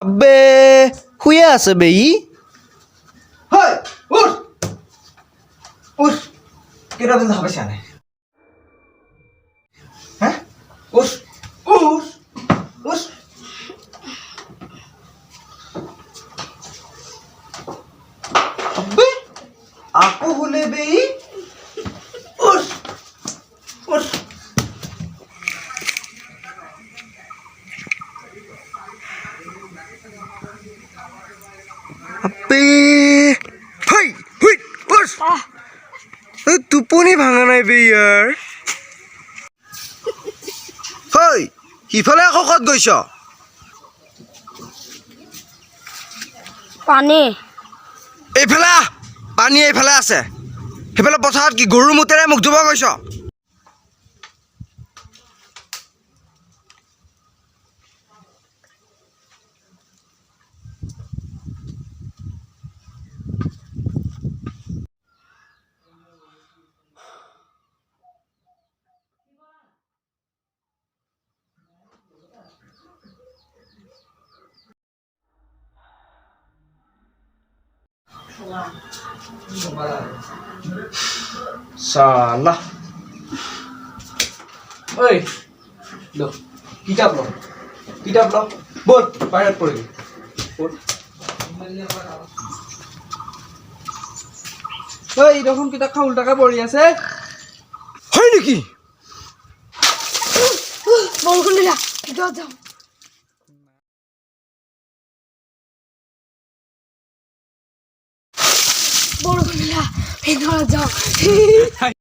আবে শুয়ে আছে বে ই হয় উঠ উঠ কেটা দিন হবে সানে হ্যাঁ উঠ উঠ উঠ আবে আকো হলে বে ই উঠ উঠ আবে হই হুই উঠ টোপনি ভাঙা নাই বে ইয়াৰ হই সিফালে আকৌ ক'ত গৈছ পানী এইফালে আহ পানী এইফালে আছে সেইফালে পথাৰত কি গৰুৰ মুতেৰে মুখ ধুব গৈছ Salah. Oi. Loh, kitab lo. Kitab lo. Bol, bayar pergi. Bol. Oi, দেখোন কিতাপ খন উল্টাকে পঢ়ি আছে হয় নেকি বৰষুণ দিলা ভিতৰত যাওঁ বৰষুণ দিলা ভিতৰত যাওঁ